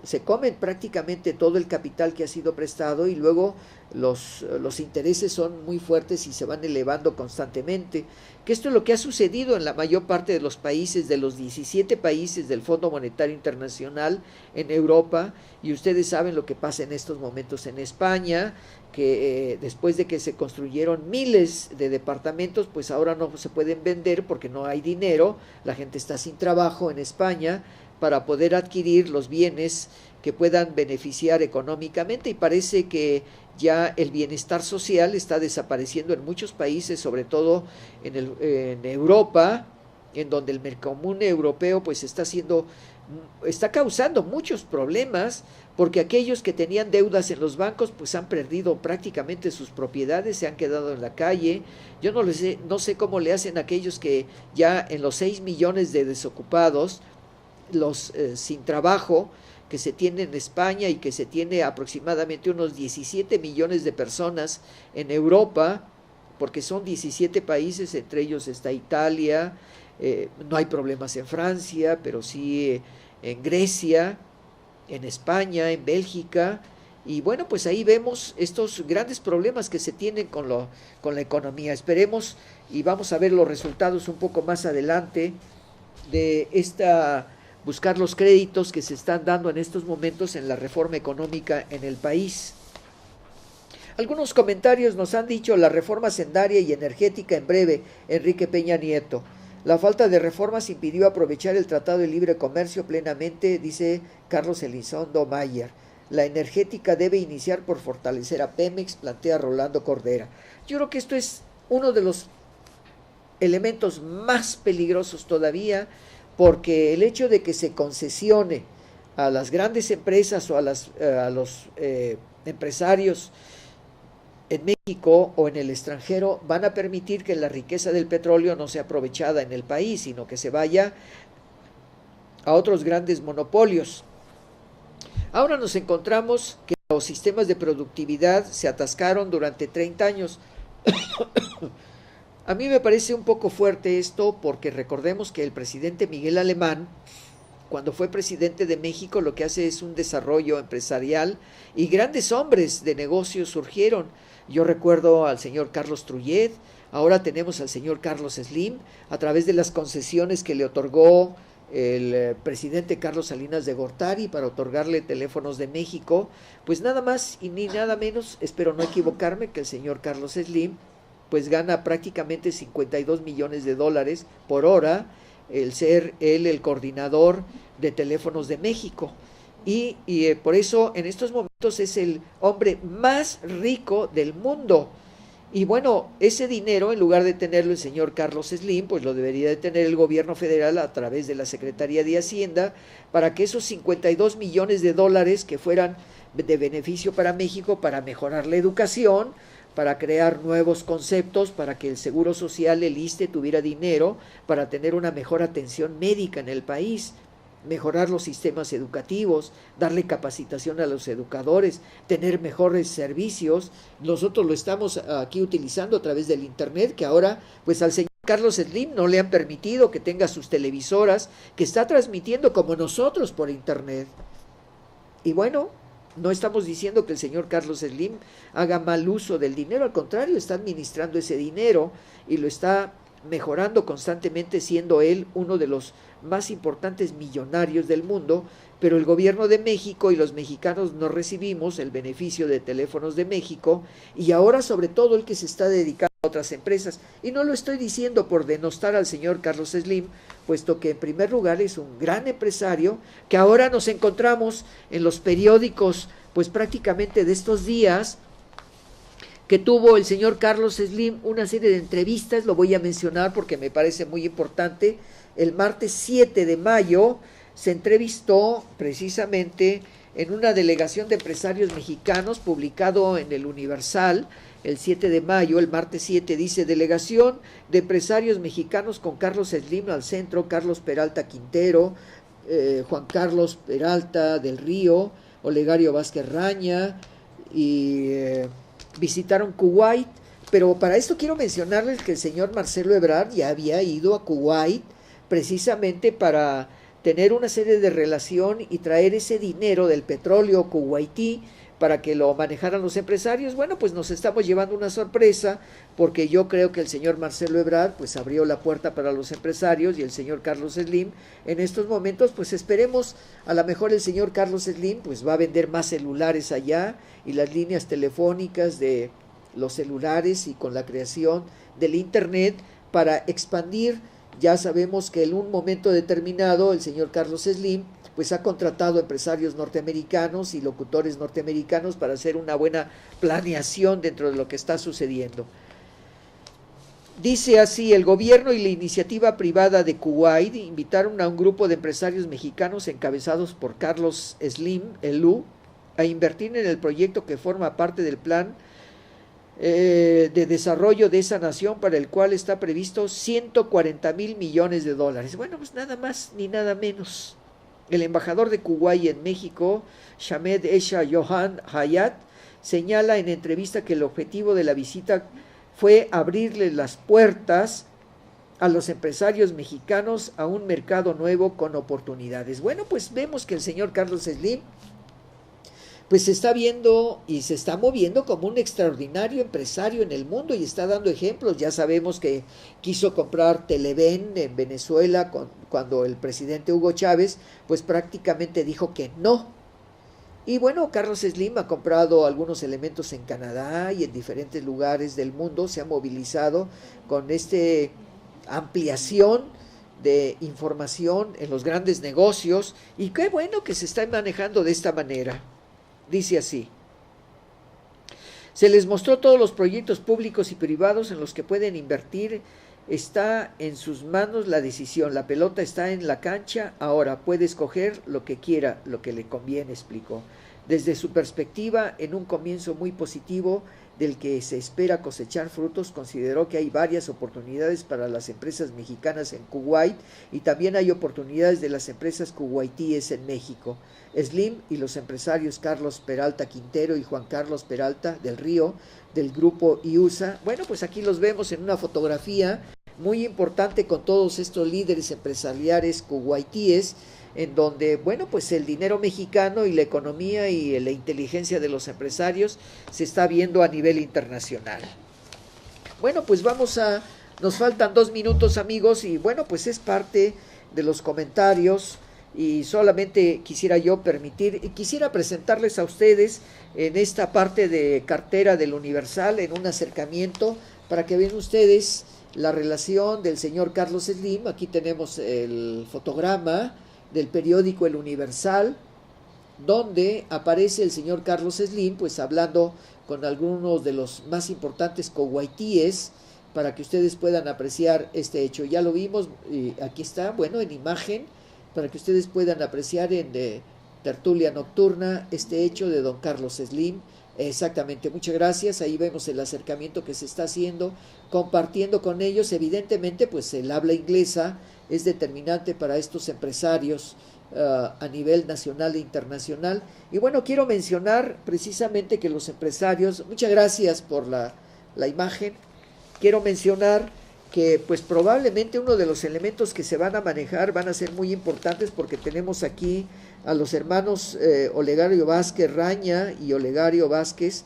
Speaker 1: se comen prácticamente todo el capital que ha sido prestado, y luego los intereses son muy fuertes y se van elevando constantemente, que esto es lo que ha sucedido en la mayor parte de los países, de los 17 países del Fondo Monetario Internacional en Europa, y ustedes saben lo que pasa en estos momentos en España, que después de que se construyeron miles de departamentos, pues ahora no se pueden vender porque no hay dinero, la gente está sin trabajo en España para poder adquirir los bienes que puedan beneficiar económicamente, y parece que ya el bienestar social está desapareciendo en muchos países, sobre todo en Europa, en donde el Mercosur europeo pues está causando muchos problemas, porque aquellos que tenían deudas en los bancos pues han perdido prácticamente sus propiedades, se han quedado en la calle. Yo no sé cómo le hacen aquellos que ya en los 6 millones de desocupados, los sin trabajo que se tiene en España, y que se tiene aproximadamente unos 17 millones de personas en Europa, porque son 17 países, entre ellos está Italia, no hay problemas en Francia, pero sí en Grecia, en España, en Bélgica, y bueno, pues ahí vemos estos grandes problemas que se tienen con la economía. Esperemos y vamos a ver los resultados un poco más adelante de buscar los créditos que se están dando en estos momentos en la reforma económica en el país. Algunos comentarios nos han dicho: la reforma sendaria y energética en breve, Enrique Peña Nieto. La falta de reformas impidió aprovechar el Tratado de Libre Comercio plenamente, dice Carlos Elizondo Mayer. La energética debe iniciar por fortalecer a Pemex, plantea Rolando Cordera. Yo creo que esto es uno de los elementos más peligrosos todavía, porque el hecho de que se concesione a las grandes empresas o a los empresarios en México o en el extranjero van a permitir que la riqueza del petróleo no sea aprovechada en el país, sino que se vaya a otros grandes monopolios. Ahora nos encontramos que los sistemas de productividad se atascaron durante 30 años. A mí me parece un poco fuerte esto, porque recordemos que el presidente Miguel Alemán, cuando fue presidente de México, lo que hace es un desarrollo empresarial y grandes hombres de negocios surgieron. Yo recuerdo al señor Carlos Trullet, ahora tenemos al señor Carlos Slim, a través de las concesiones que le otorgó el presidente Carlos Salinas de Gortari para otorgarle teléfonos de México. Pues nada más y ni nada menos, espero no equivocarme, que el señor Carlos Slim pues gana prácticamente 52 millones de dólares por hora, el ser él el coordinador de teléfonos de México. Y por eso en estos momentos es el hombre más rico del mundo. Y bueno, ese dinero, en lugar de tenerlo el señor Carlos Slim, pues lo debería de tener el gobierno federal a través de la Secretaría de Hacienda, para que esos 52 millones de dólares que fueran de beneficio para México, para mejorar la educación, para crear nuevos conceptos, para que el Seguro Social, el ISSSTE, tuviera dinero para tener una mejor atención médica en el país, mejorar los sistemas educativos, darle capacitación a los educadores, tener mejores servicios. Nosotros lo estamos aquí utilizando a través del internet, que ahora pues al señor Carlos Slim no le han permitido que tenga sus televisoras, que está transmitiendo como nosotros por internet. Y bueno, no estamos diciendo que el señor Carlos Slim haga mal uso del dinero, al contrario, está administrando ese dinero y lo está mejorando constantemente, siendo él uno de los más importantes millonarios del mundo, pero el gobierno de México y los mexicanos no recibimos el beneficio de Teléfonos de México, y ahora sobre todo el que se está dedicando a otras empresas. Y no lo estoy diciendo por denostar al señor Carlos Slim, puesto que en primer lugar es un gran empresario, que ahora nos encontramos en los periódicos pues prácticamente de estos días, que tuvo el señor Carlos Slim una serie de entrevistas. Lo voy a mencionar porque me parece muy importante. El martes 7 de mayo se entrevistó precisamente en una delegación de empresarios mexicanos, publicado en el Universal, el 7 de mayo, el martes 7, dice: delegación de empresarios mexicanos con Carlos Slim al centro, Carlos Peralta Quintero, Juan Carlos Peralta del Río, Olegario Vázquez Raña, y visitaron Kuwait. Pero para esto quiero mencionarles que el señor Marcelo Ebrard ya había ido a Kuwait precisamente para tener una serie de relación y traer ese dinero del petróleo kuwaití para que lo manejaran los empresarios. Bueno, pues nos estamos llevando una sorpresa, porque yo creo que el señor Marcelo Ebrard pues abrió la puerta para los empresarios, y el señor Carlos Slim en estos momentos pues esperemos, a lo mejor el señor Carlos Slim pues va a vender más celulares allá, y las líneas telefónicas de los celulares, y con la creación del internet para expandir. Ya sabemos que en un momento determinado el señor Carlos Slim pues ha contratado empresarios norteamericanos y locutores norteamericanos para hacer una buena planeación dentro de lo que está sucediendo. Dice así: el gobierno y la iniciativa privada de Kuwait invitaron a un grupo de empresarios mexicanos encabezados por Carlos Slim, ELU, a invertir en el proyecto que forma parte del plan de desarrollo de esa nación, para el cual está previsto 140,000 millones de dólares. Bueno, pues nada más ni nada menos. El embajador de Kuwait en México, Shamed Esha Johan Hayat, señala en entrevista que el objetivo de la visita fue abrirle las puertas a los empresarios mexicanos a un mercado nuevo con oportunidades. Bueno, pues vemos que el señor Carlos Slim pues se está viendo y se está moviendo como un extraordinario empresario en el mundo, y está dando ejemplos. Ya sabemos que quiso comprar Televen en Venezuela cuando el presidente Hugo Chávez pues prácticamente dijo que no. Y bueno, Carlos Slim ha comprado algunos elementos en Canadá y en diferentes lugares del mundo. Se ha movilizado con esta ampliación de información en los grandes negocios, y qué bueno que se está manejando de esta manera. Dice así: se les mostró todos los proyectos públicos y privados en los que pueden invertir. Está en sus manos la decisión, la pelota está en la cancha, ahora puede escoger lo que quiera, lo que le conviene, explicó. Desde su perspectiva, en un comienzo muy positivo del que se espera cosechar frutos, consideró que hay varias oportunidades para las empresas mexicanas en Kuwait y también hay oportunidades de las empresas kuwaitíes en México. Slim y los empresarios Carlos Peralta Quintero y Juan Carlos Peralta del Río, del grupo IUSA, bueno, pues aquí los vemos en una fotografía muy importante con todos estos líderes empresariales kuwaitíes, en donde, bueno, pues el dinero mexicano y la economía y la inteligencia de los empresarios se está viendo a nivel internacional. Bueno, pues nos faltan 2 minutos, amigos, y bueno, pues es parte de los comentarios, y solamente quisiera presentarles a ustedes en esta parte de cartera del Universal, en un acercamiento, para que vean ustedes la relación del señor Carlos Slim. Aquí tenemos el fotograma del periódico El Universal, donde aparece el señor Carlos Slim, pues hablando con algunos de los más importantes kuwaitíes, para que ustedes puedan apreciar este hecho. Ya lo vimos, aquí está, bueno, en imagen, para que ustedes puedan apreciar en tertulia nocturna este hecho de don Carlos Slim. Exactamente, muchas gracias. Ahí vemos el acercamiento que se está haciendo, compartiendo con ellos. Evidentemente, pues el habla inglesa es determinante para estos empresarios a nivel nacional e internacional. Y bueno, quiero mencionar precisamente que los empresarios, muchas gracias por la imagen, quiero mencionar que pues probablemente uno de los elementos que se van a manejar van a ser muy importantes, porque tenemos aquí a los hermanos Olegario Vázquez Raña y Olegario Vázquez,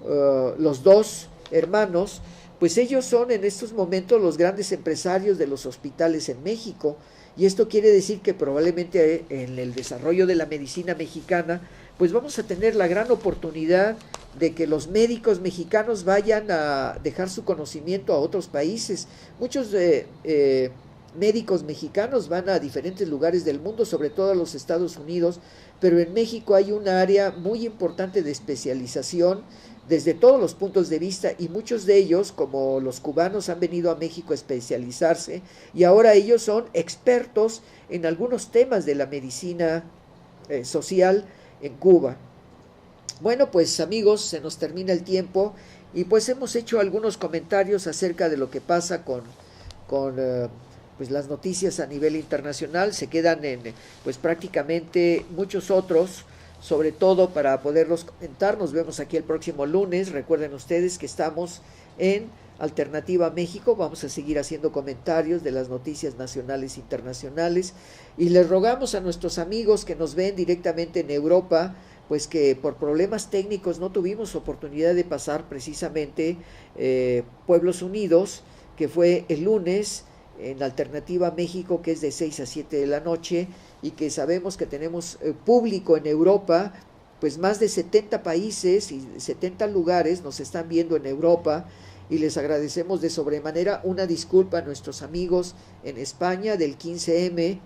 Speaker 1: los dos hermanos, pues ellos son en estos momentos los grandes empresarios de los hospitales en México, y esto quiere decir que probablemente en el desarrollo de la medicina mexicana pues vamos a tener la gran oportunidad de que los médicos mexicanos vayan a dejar su conocimiento a otros países. Muchos médicos mexicanos van a diferentes lugares del mundo, sobre todo a los Estados Unidos, pero en México hay un área muy importante de especialización desde todos los puntos de vista, y muchos de ellos, como los cubanos, han venido a México a especializarse, y ahora ellos son expertos en algunos temas de la medicina social en Cuba. Bueno, pues amigos, se nos termina el tiempo, y pues hemos hecho algunos comentarios acerca de lo que pasa con pues las noticias a nivel internacional. Se quedan pues prácticamente muchos otros, sobre todo para poderlos comentar. Nos vemos aquí el próximo lunes. Recuerden ustedes que estamos en Alternativa México. Vamos a seguir haciendo comentarios de las noticias nacionales e internacionales, y les rogamos a nuestros amigos que nos ven directamente en Europa, pues que por problemas técnicos no tuvimos oportunidad de pasar precisamente Pueblos Unidos, que fue el lunes en Alternativa México, que es de 6 a 7 de la noche, y que sabemos que tenemos público en Europa, pues más de 70 países y 70 lugares nos están viendo en Europa, y les agradecemos de sobremanera. Una disculpa a nuestros amigos en España del 15M,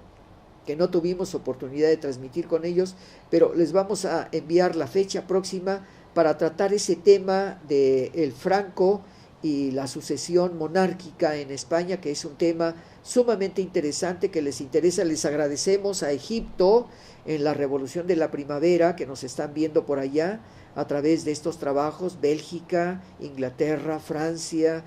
Speaker 1: que no tuvimos oportunidad de transmitir con ellos, pero les vamos a enviar la fecha próxima para tratar ese tema de el Franco y la sucesión monárquica en España, que es un tema sumamente interesante que les interesa. Les agradecemos a Egipto en la Revolución de la Primavera, que nos están viendo por allá a través de estos trabajos, Bélgica, Inglaterra, Francia,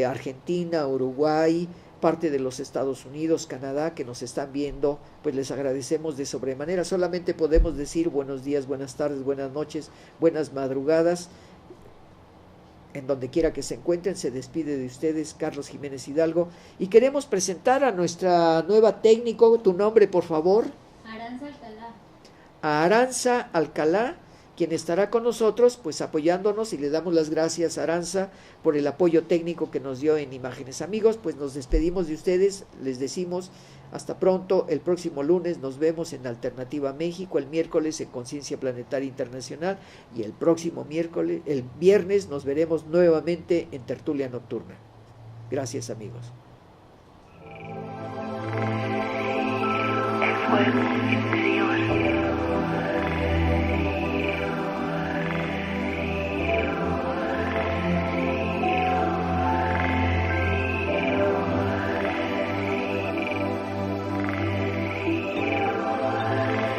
Speaker 1: Argentina, Uruguay, parte de los Estados Unidos, Canadá, que nos están viendo. Pues les agradecemos de sobremanera. Solamente podemos decir buenos días, buenas tardes, buenas noches, buenas madrugadas. En donde quiera que se encuentren, se despide de ustedes Carlos Jiménez Hidalgo, y queremos presentar a nuestra nueva técnico. Tu nombre, por favor.
Speaker 2: Aranza Alcalá.
Speaker 1: A Aranza Alcalá, quien estará con nosotros pues apoyándonos, y le damos las gracias a Aranza por el apoyo técnico que nos dio en imágenes. Amigos, pues nos despedimos de ustedes, les decimos hasta pronto. El próximo lunes nos vemos en Alternativa México, el miércoles en Conciencia Planetaria Internacional, y el próximo el viernes nos veremos nuevamente en Tertulia Nocturna. Gracias, amigos. El fuego interior.